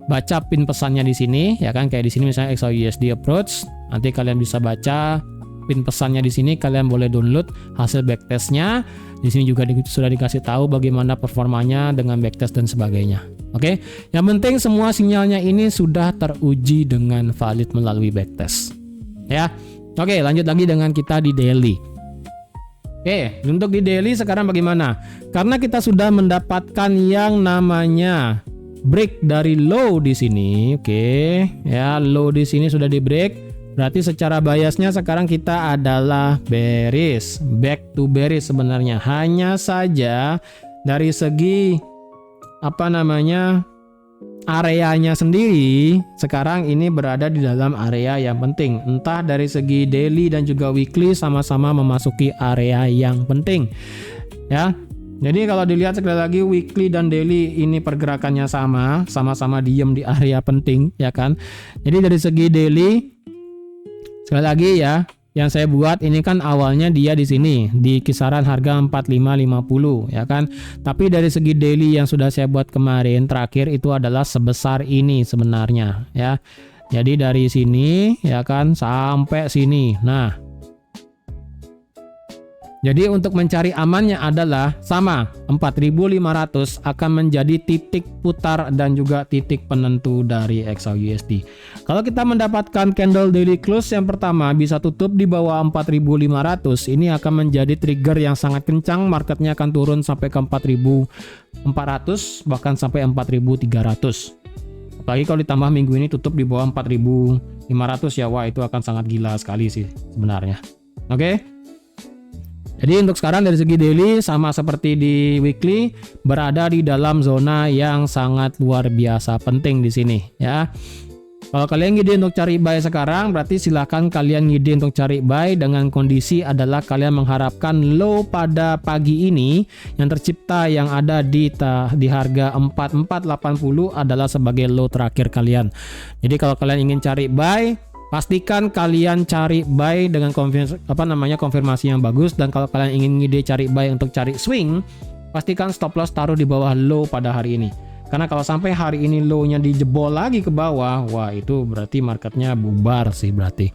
S1: baca pin pesannya di sini ya kan, kayak di sini misalnya XAU/USD Approach. Nanti kalian bisa baca pin pesannya di sini, kalian boleh download hasil backtestnya. Di sini juga sudah dikasih tahu bagaimana performanya dengan backtest dan sebagainya. Oke, yang penting semua sinyalnya ini sudah teruji dengan valid melalui backtest. Ya, oke, lanjut lagi dengan kita di daily. Oke, untuk di daily sekarang bagaimana? Karena kita sudah mendapatkan yang namanya break dari low di sini, oke, ya low di sini sudah di break. Berarti secara biasnya sekarang kita adalah bearish, back to bearish sebenarnya. Hanya saja dari segi areanya sendiri sekarang ini berada di dalam area yang penting. Entah dari segi daily dan juga weekly sama-sama memasuki area yang penting. Ya. Jadi kalau dilihat sekali lagi weekly dan daily ini pergerakannya sama-sama diem di area penting ya kan. Jadi dari segi daily sekali lagi ya, yang saya buat ini kan awalnya dia di sini di kisaran harga 4550 ya kan. Tapi dari segi daily yang sudah saya buat kemarin terakhir itu adalah sebesar ini sebenarnya ya. Jadi dari sini ya kan sampai sini. Nah, Jadi untuk mencari amannya adalah sama 4.500 akan menjadi titik putar dan juga titik penentu dari XAUUSD. Kalau kita mendapatkan candle daily close yang pertama bisa tutup di bawah 4.500, ini akan menjadi trigger yang sangat kencang, marketnya akan turun sampai ke 4.400 bahkan sampai 4.300. Apalagi kalau ditambah minggu ini tutup di bawah 4.500 ya, wah itu akan sangat gila sekali sih sebenarnya. Oke. Jadi untuk sekarang dari segi daily sama seperti di weekly, berada di dalam zona yang sangat luar biasa penting di sini ya. Kalau kalian ngide untuk cari buy sekarang, berarti silahkan kalian ngide untuk cari buy dengan kondisi adalah kalian mengharapkan low pada pagi ini yang tercipta yang ada di harga 4480 adalah sebagai low terakhir kalian. Jadi kalau kalian ingin cari buy, pastikan kalian cari buy dengan konfirmasi yang bagus, dan kalau kalian ingin ngide cari buy untuk cari swing, pastikan stop loss taruh di bawah low pada hari ini. Karena kalau sampai hari ini low-nya dijebol lagi ke bawah, wah itu berarti marketnya bubar sih berarti.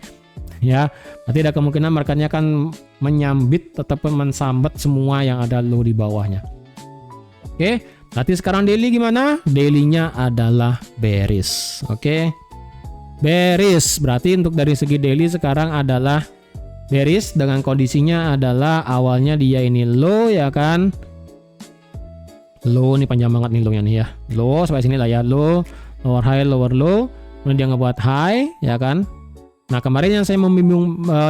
S1: Ya, berarti ada kemungkinan marketnya akan menyambit ataupun mensambat semua yang ada low di bawahnya. Oke, berarti sekarang daily gimana? Daily-nya adalah bearish. Oke. Bearish berarti untuk dari segi daily sekarang adalah bearish dengan kondisinya adalah awalnya dia ini low ya kan. Low ini panjang banget nih low-nya nih ya. Low sampai sini lah ya. Low, lower high, lower low. Kemudian dia ngebuat high ya kan. Nah, kemarin yang saya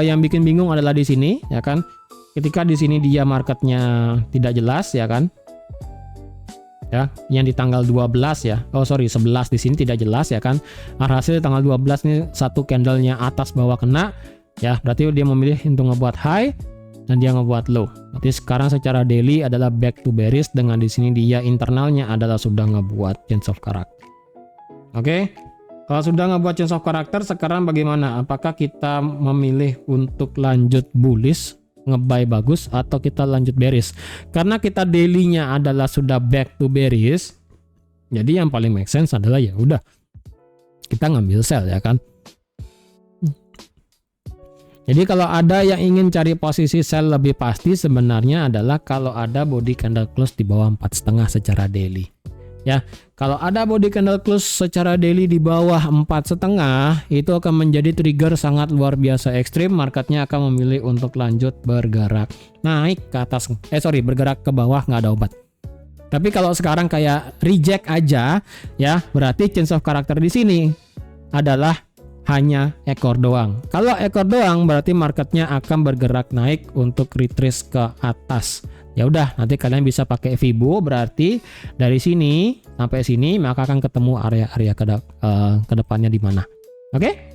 S1: yang bikin bingung adalah di sini ya kan. Ketika di sini dia marketnya tidak jelas ya kan. Ya, yang di tanggal 12 ya. Oh sorry, 11 di sini tidak jelas ya kan. Hasil tanggal 12 ini satu candlenya atas bawah kena ya. Berarti dia memilih untuk ngebuat high dan dia ngebuat low. Berarti sekarang secara daily adalah back to bearish dengan di sini dia internalnya adalah sudah ngebuat change of character. Oke. Kalau sudah ngebuat change of character, sekarang bagaimana? Apakah kita memilih untuk lanjut bullish, nge-buy bagus, atau kita lanjut bearish? Karena kita daily-nya adalah sudah back to bearish. Jadi yang paling make sense adalah ya udah kita ngambil sell ya kan. Jadi kalau ada yang ingin cari posisi sell lebih pasti sebenarnya adalah kalau ada body candle close di bawah 4,5 secara daily. Ya, kalau ada body candle close secara daily di bawah 4,5 itu akan menjadi trigger sangat luar biasa ekstrim, marketnya akan memilih untuk lanjut bergerak naik ke atas, bergerak ke bawah nggak ada obat. Tapi kalau sekarang kayak reject aja ya, berarti change of character di sini adalah hanya ekor doang. Kalau ekor doang berarti marketnya akan bergerak naik untuk retrace ke atas. Ya udah, nanti kalian bisa pakai Fibo, berarti dari sini sampai sini maka akan ketemu area-area ke depannya di mana. Oke?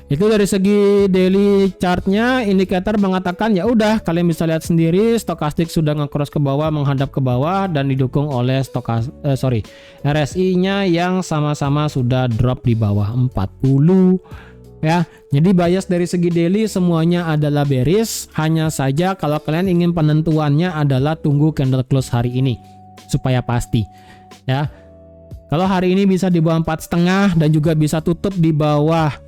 S1: Itu dari segi daily chartnya, indikator mengatakan ya udah kalian bisa lihat sendiri stokastik sudah nge-cross ke bawah, menghadap ke bawah dan didukung oleh RSI-nya yang sama-sama sudah drop di bawah 40 ya. Jadi bias dari segi daily semuanya adalah bearish, hanya saja kalau kalian ingin penentuannya adalah tunggu candle close hari ini supaya pasti ya. Kalau hari ini bisa di bawah 4,5 dan juga bisa tutup di bawah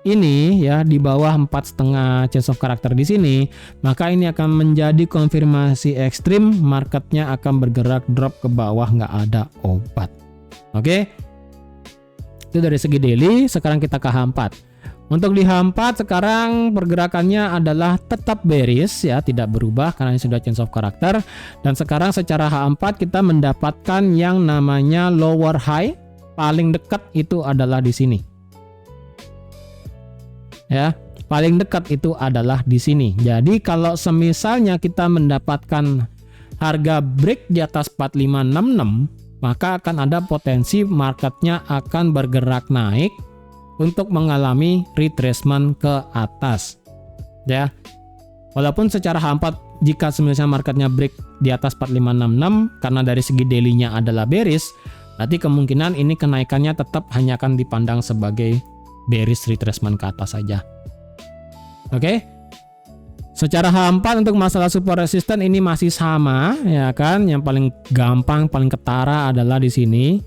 S1: ini ya, di bawah 4,5 change of character di sini, maka ini akan menjadi konfirmasi ekstrim, marketnya akan bergerak drop ke bawah nggak ada obat. Oke, itu dari segi daily. Sekarang kita ke H4. Untuk di H4 sekarang pergerakannya adalah tetap bearish ya, tidak berubah karena ini sudah change of character. Dan sekarang secara H4 kita mendapatkan yang namanya lower high, paling dekat itu adalah di sini. Ya, paling dekat itu adalah di sini. Jadi kalau semisalnya kita mendapatkan harga break di atas 4566, maka akan ada potensi marketnya akan bergerak naik untuk mengalami retracement ke atas. Ya. Walaupun secara H4 jika semisalnya marketnya break di atas 4566 karena dari segi daily-nya adalah bearish, berarti kemungkinan ini kenaikannya tetap hanya akan dipandang sebagai bearish retracement ke atas saja. Oke. Secara H4 untuk masalah support resistance ini masih sama ya kan. Yang paling gampang, paling ketara adalah di sini.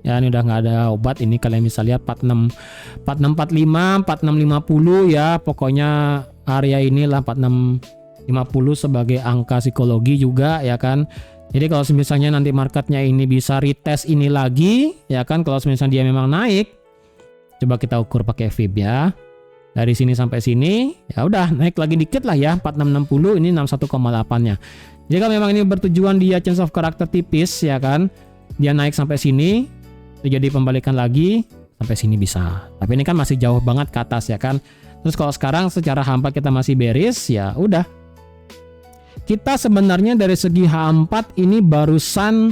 S1: Ya, ini udah nggak ada obat, ini kalian bisa lihat 4645, 4650 ya. Pokoknya area inilah 46 sebagai angka psikologi juga ya kan. Jadi kalau misalnya nanti marketnya ini bisa retest ini lagi ya kan, kalau misalnya dia memang naik, coba kita ukur pakai fib ya. Dari sini sampai sini ya udah naik lagi dikit lah ya, 4660 ini 61,8-nya. Jadi kalau memang ini bertujuan dia change of character tipis ya kan, dia naik sampai sini, terjadi pembalikan lagi sampai sini bisa. Tapi ini kan masih jauh banget ke atas ya kan. Terus kalau sekarang secara H4 kita masih bearish ya udah. Kita sebenarnya dari segi H4 ini barusan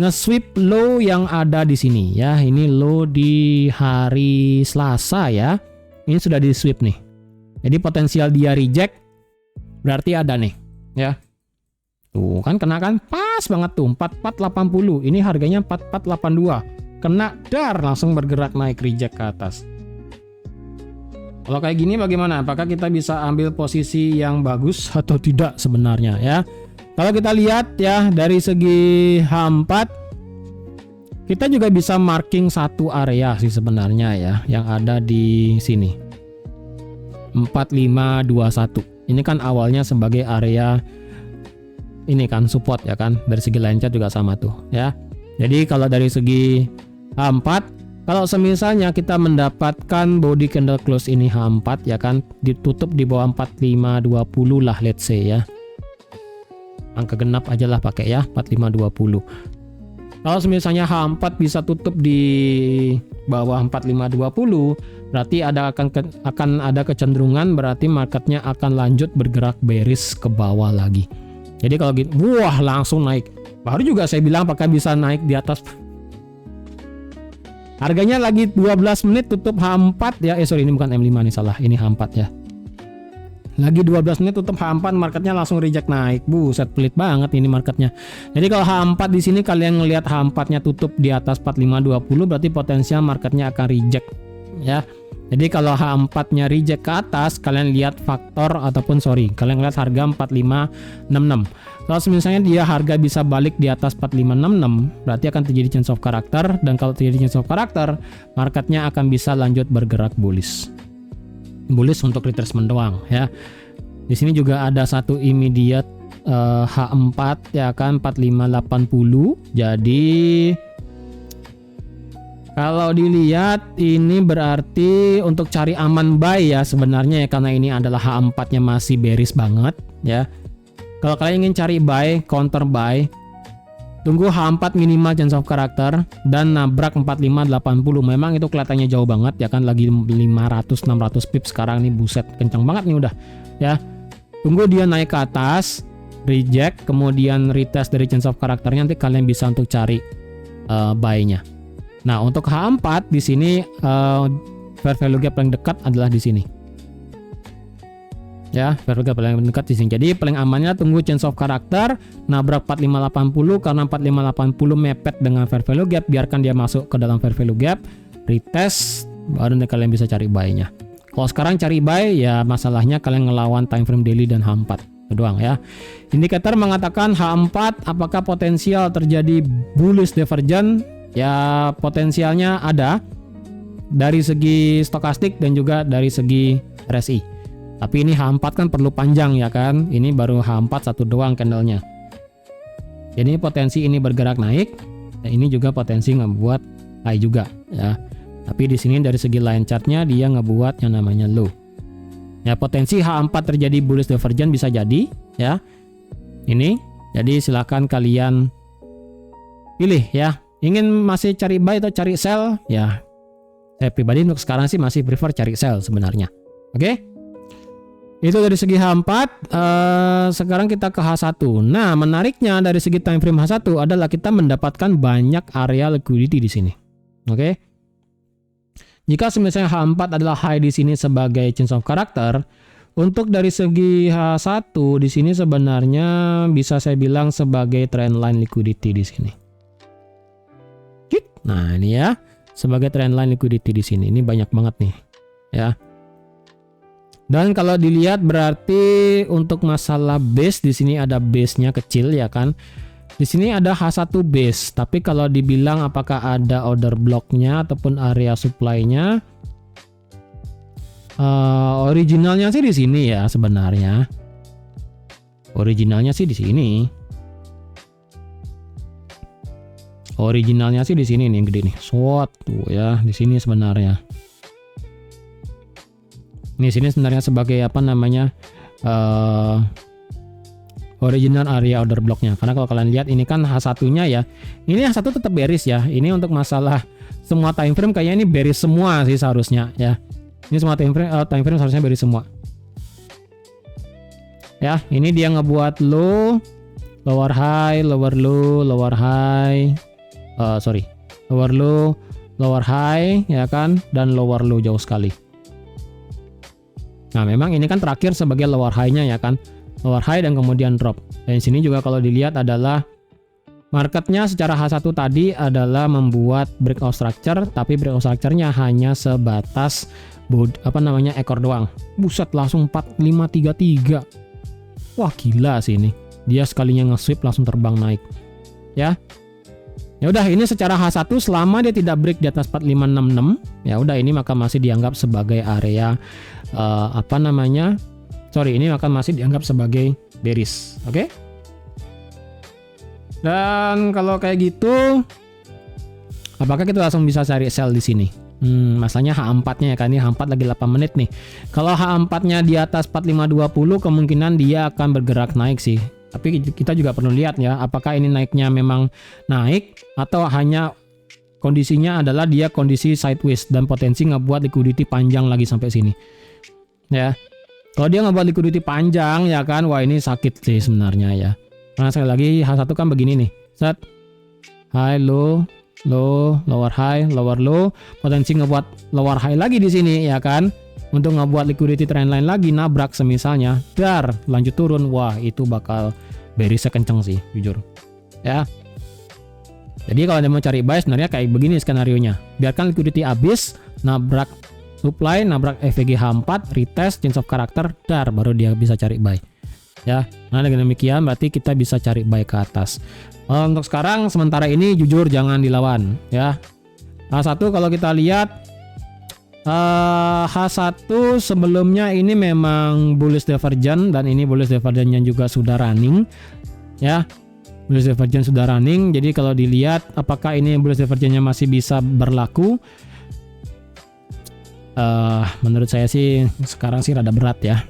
S1: nge-sweep low yang ada di sini ya. Ini low di hari Selasa ya. Ini sudah di sweep nih. Jadi potensial dia reject berarti ada nih ya. Tuh kan kena kan pas banget tuh 4480. Ini harganya 4482. Kena dar langsung bergerak naik reject ke atas. Kalau kayak gini bagaimana? Apakah kita bisa ambil posisi yang bagus atau tidak sebenarnya ya? Kalau kita lihat ya dari segi H4 kita juga bisa marking satu area sih sebenarnya ya yang ada di sini. 4521. Ini kan awalnya sebagai area ini kan support ya kan, dari segi line chart juga sama tuh ya. Jadi kalau dari segi H4, kalau semisalnya kita mendapatkan body candle close ini H4 ya kan, ditutup di bawah 4520 lah let's say ya. Angka genap aja lah pakai ya, 4520. Kalau misalnya H4 bisa tutup di bawah 4520, berarti akan ada kecenderungan berarti marketnya akan lanjut bergerak bearish ke bawah lagi. Jadi kalau gitu, wah langsung naik. Baru juga saya bilang apakah bisa naik di atas. Harganya lagi 12 menit tutup H4 ya. Sorry ini bukan M5 nih salah. Ini H4 ya. Lagi 12 menit tutup H4 marketnya langsung reject naik. Buset pelit banget ini marketnya. Jadi kalau H4 di sini kalian ngelihat H4-nya tutup di atas 4520 berarti potensial marketnya akan reject ya. Jadi kalau H4-nya reject ke atas, kalian lihat faktor kalian lihat harga 4566. Kalau misalnya dia harga bisa balik di atas 4566, berarti akan terjadi change of character, dan kalau terjadi change of character, marketnya akan bisa lanjut bergerak bullish. Bullish untuk retracement doang ya. Di sini juga ada satu immediate H4 ya kan 4580. Jadi kalau dilihat ini berarti untuk cari aman buy ya sebenarnya ya, karena ini adalah H4-nya masih bearish banget ya. Kalau kalian ingin cari buy, counter buy, tunggu H4 minimal change of character dan nabrak 4580. Memang itu kelihatannya jauh banget ya kan, lagi 500-600 pips sekarang nih, buset kencang banget nih udah ya. Tunggu dia naik ke atas, reject, kemudian retest dari change of characternya, nanti kalian bisa untuk cari buy-nya. Nah, untuk H4 di sini fair value gap paling dekat adalah di sini. Ya, fair value gap paling dekat di sini. Jadi paling amannya tunggu change of character, nabrak 4580 karena 4580 mepet dengan fair value gap, biarkan dia masuk ke dalam fair value gap, retest, baru nanti kalian bisa cari buy-nya. Kalau sekarang cari buy ya masalahnya kalian ngelawan time frame daily dan H4 itu doang ya. Indikator mengatakan H4 apakah potensial terjadi bullish divergence? Ya potensialnya ada dari segi stokastik dan juga dari segi RSI. Tapi ini H4 kan perlu panjang ya kan. Ini baru H4 satu doang candlenya. Jadi potensi ini bergerak naik. Dan ini juga potensi ngebuat high juga ya. Tapi di sini dari segi line chartnya dia ngebuat yang namanya low. Ya potensi H4 terjadi bullish divergence bisa jadi ya. Ini. Jadi silakan kalian pilih ya. Ingin masih cari buy atau cari sell? Ya, saya pribadi untuk sekarang sih masih prefer cari sell sebenarnya. Oke? Itu dari segi H4. Sekarang kita ke H1. Nah, menariknya dari segi time frame H1 adalah kita mendapatkan banyak area liquidity di sini. Oke? Jika misalnya H4 adalah high di sini sebagai change of character, untuk dari segi H1 di sini sebenarnya bisa saya bilang sebagai trendline liquidity di sini. Nah ini ya sebagai trendline liquidity di sini, ini banyak banget nih ya. Dan kalau dilihat berarti untuk masalah base di sini ada base-nya kecil ya kan. Di sini ada H1 base, tapi kalau dibilang apakah ada order block-nya ataupun area supply-nya, originalnya sih di sini ya sebenarnya. Originalnya sih di sini. Originalnya sih di sini nih, gede nih. SWOT tuh ya, di sini sebenarnya. Ini sini sebenarnya sebagai apa namanya? Original area order blocknya. Karena kalau kalian lihat ini kan H1-nya ya. Ini H1 tetap bearish ya. Ini untuk masalah semua time frame kayaknya ini bearish semua sih seharusnya ya. Ini semua time frame seharusnya bearish semua. Ya, ini dia ngebuat low, lower high, lower low, lower high. Lower low, lower high ya kan, dan lower low jauh sekali. Nah, memang ini kan terakhir sebagai lower high-nya ya kan. Lower high dan kemudian drop. Dan di sini juga kalau dilihat adalah marketnya secara H1 tadi adalah membuat breakout structure, tapi breakout structure-nya hanya sebatas ekor doang. Buset, langsung 4533. Wah, gila sih ini. Dia sekalinya nge-sweep langsung terbang naik. Ya. Ya udah, ini secara H1 selama dia tidak break di atas 4566, ya udah ini maka masih dianggap sebagai area ini akan masih dianggap sebagai bearish. Oke? Dan kalau kayak gitu, apakah kita langsung bisa cari sell di sini? Masalahnya H4-nya ya kan, ini H4 lagi 8 menit nih. Kalau H4-nya di atas 4520, kemungkinan dia akan bergerak naik sih. Tapi kita juga perlu lihat ya, apakah ini naiknya memang naik atau hanya kondisinya adalah dia kondisi sideways dan potensi ngebuat liquidity panjang lagi sampai sini. Ya. Kalau dia ngebuat liquidity panjang ya kan, wah ini sakit sih sebenarnya ya. Karena sekali lagi H1 kan begini nih. Set. High, low, low, lower high, lower low. Potensi ngebuat lower high lagi di sini ya kan. Untuk ngebuat liquidity trendline lagi, nabrak semisalnya, dar, lanjut turun. Wah, itu bakal bearish kenceng sih, jujur. Ya. Jadi kalau Anda mau cari buy sebenarnya kayak begini skenarionya. Biarkan liquidity habis, nabrak supply, nabrak EVG H4, retest, change of character, dar, baru dia bisa cari buy. Ya, nah dengan demikian berarti kita bisa cari buy ke atas. Untuk sekarang sementara ini jujur jangan dilawan ya. H1 kalau kita lihat H1 sebelumnya ini memang bullish divergence dan ini bullish divergence juga sudah running ya. Bullish divergence sudah running. Jadi kalau dilihat apakah ini bullish divergence-nya masih bisa berlaku? Menurut saya sih sekarang sih rada berat ya,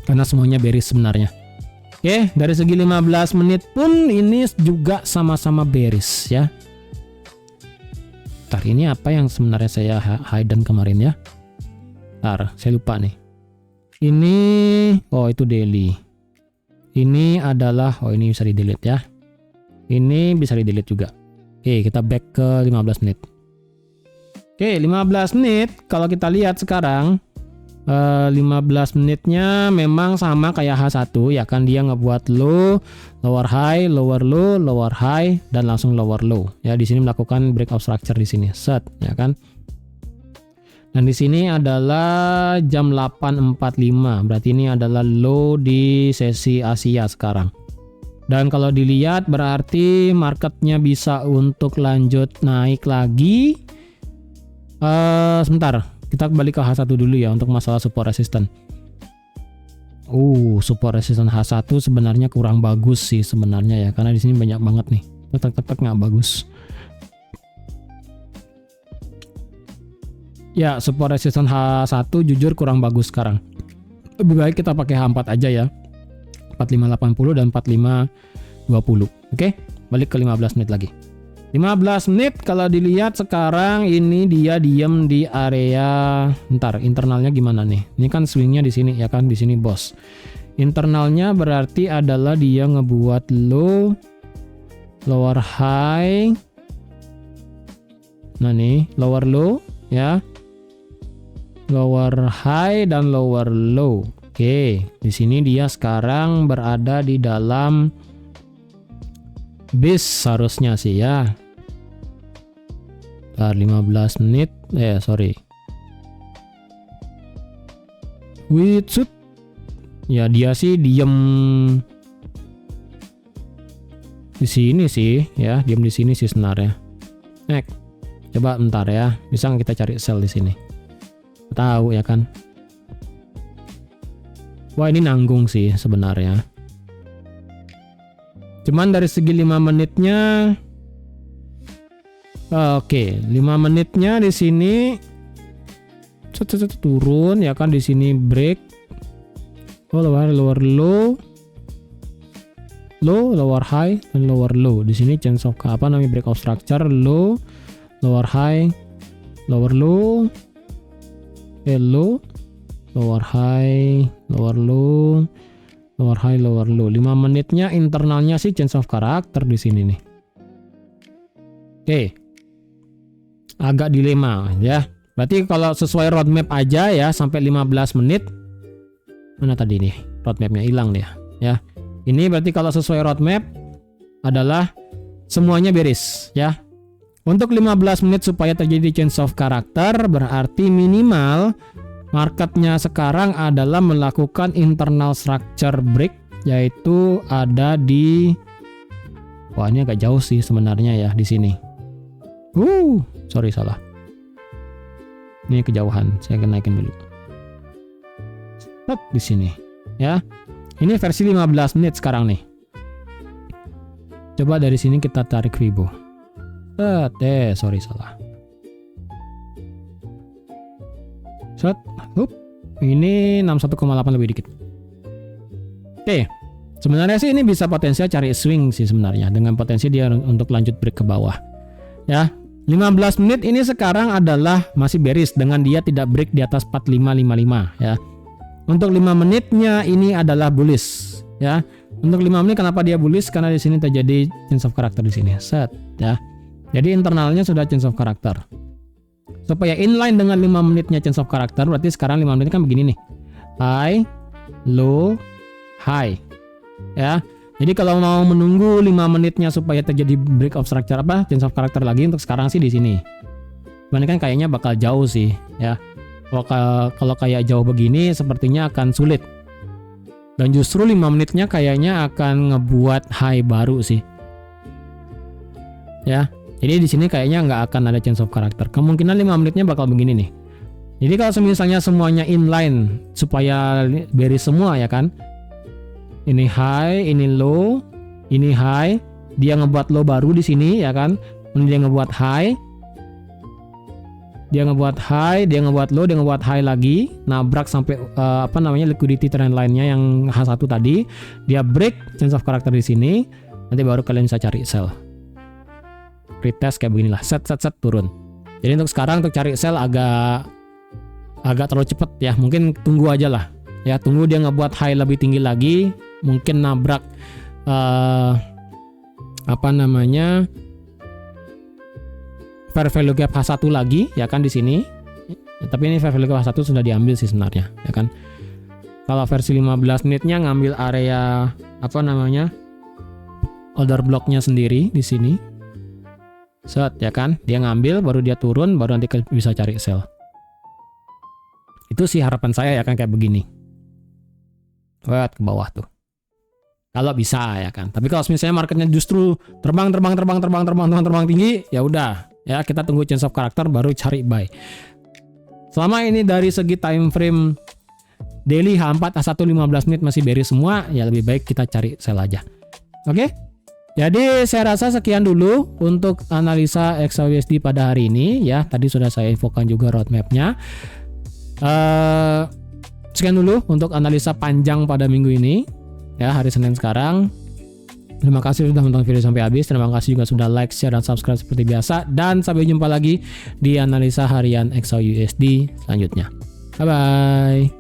S1: karena semuanya bearish sebenarnya. Oke, dari segi 15 menit pun ini juga sama-sama bearish ya. Ntar ini apa yang sebenarnya saya hidden kemarin ya? Ntar saya lupa nih. Ini itu daily. Ini adalah ini bisa di delete ya. Ini bisa di delete juga. Oke, kita back ke 15 menit. Oke, 15 menit kalau kita lihat sekarang 15 menitnya memang sama kayak H1 ya kan, dia ngebuat low, lower high, lower low, lower high dan langsung lower low. Ya, di sini melakukan breakout structure di sini. Set, ya kan? Dan di sini adalah jam 8.45. Berarti ini adalah low di sesi Asia sekarang. Dan kalau dilihat berarti marketnya bisa untuk lanjut naik lagi. Sebentar, kita kembali ke H1 dulu ya untuk masalah support resistance. Support resistance H1 sebenarnya kurang bagus sih sebenarnya ya, karena di sini banyak banget nih. Tek nggak bagus. Ya, support resistance H1 jujur kurang bagus sekarang. Lebih baik kita pakai H4 aja ya. 4580 dan 4520. Oke, balik ke 15 menit lagi. 15 menit kalau dilihat sekarang ini dia diem di area, internalnya gimana nih? Ini kan swingnya di sini ya kan, di sini bos. Internalnya berarti adalah dia ngebuat low, lower high. Nah nih, lower low ya. Lower high dan lower low. Oke, di sini dia sekarang berada di dalam bis harusnya sih ya. 15 menit Witsut ya, dia sih diem di sini sih ya, diem di sini sih sebenarnya. Coba bentar ya, bisa nggak kita cari sell di sini? Tahu ya kan? Wah, ini nanggung sih sebenarnya. Cuman dari segi 5 menitnya, oke, 5 menitnya di sini turun ya kan, di sini break, lower low, lower high, dan lower low. Di sini change of break of structure, low, lower high, lower low, low, lower high, lower low, lower high, lower low. 5 menitnya internalnya sih change of character di sini nih. Oke. Agak dilema ya. Berarti kalau sesuai roadmap aja ya sampai 15 menit. Mana tadi nih? Roadmapnya hilang dia ya. Ini berarti kalau sesuai roadmap adalah semuanya beres ya. Untuk 15 menit supaya terjadi change of character berarti minimal marketnya sekarang adalah melakukan internal structure break, yaitu ada di, wah ini agak jauh sih sebenarnya ya di sini. Sorry salah. Ini kejauhan, saya akan naikin dulu. Di sini ya. Ini versi 15 menit sekarang nih. Coba dari sini kita tarik Fibo. Sorry salah. Ini 61,8 lebih dikit. Oke. Sebenarnya sih ini bisa potensial cari swing sih sebenarnya, dengan potensi dia untuk lanjut break ke bawah. Ya. 15 menit ini sekarang adalah masih bearish dengan dia tidak break di atas 4555 ya. Untuk 5 menitnya ini adalah bullish ya. Untuk 5 menit kenapa dia bullish? Karena di sini terjadi change of character di sini. Ya. Jadi internalnya sudah change of character. Supaya inline dengan 5 menitnya change of character, berarti sekarang 5 menit kan begini nih. High, low, high. Ya. Jadi kalau mau menunggu 5 menitnya supaya terjadi break of structure change of character lagi, untuk sekarang sih di sini. Cuman kan kayaknya bakal jauh sih, ya. Kalau kayak jauh begini sepertinya akan sulit. Dan justru 5 menitnya kayaknya akan ngebuat high baru sih. Ya. Jadi di sini kayaknya nggak akan ada change of character. Kemungkinan 5 menitnya bakal begini nih. Jadi kalau misalnya semuanya inline supaya bearish semua ya kan. Ini high, ini low, ini high. Dia ngebuat low baru di sini ya kan. Dia ngebuat high. Dia ngebuat high, dia ngebuat low, dia ngebuat high lagi. Nabrak sampai liquidity trend line-nya yang H1 tadi. Dia break change of character di sini. Nanti baru kalian bisa cari sell. Retest kayak beginilah, set turun. Jadi untuk sekarang untuk cari sell agak terlalu cepet ya, mungkin tunggu aja lah ya, tunggu dia ngebuat high lebih tinggi lagi, mungkin nabrak fair value gap H1 lagi ya kan di sini ya, tapi ini fair value gap H1 sudah diambil sih sebenarnya ya kan. Kalau versi 15 menitnya ngambil area order blocknya sendiri di sini. Set ya kan, dia ngambil baru dia turun, baru nanti bisa cari sell. Itu sih harapan saya ya kan, kayak begini. Lihat ke bawah tuh. Kalau bisa ya kan. Tapi kalau misalnya marketnya justru terbang tinggi, ya udah ya kita tunggu change of character baru cari buy. Selama ini dari segi time frame daily H4 H1 15 menit masih bearish semua, ya lebih baik kita cari sell aja. Oke? Jadi saya rasa sekian dulu untuk analisa XAUUSD pada hari ini ya. Tadi sudah saya infokan juga roadmapnya. Sekian dulu untuk analisa panjang pada minggu ini ya, hari Senin sekarang. Terima kasih sudah menonton video sampai habis. Terima kasih juga sudah like, share, dan subscribe seperti biasa. Dan sampai jumpa lagi di analisa harian XAUUSD selanjutnya. Bye bye.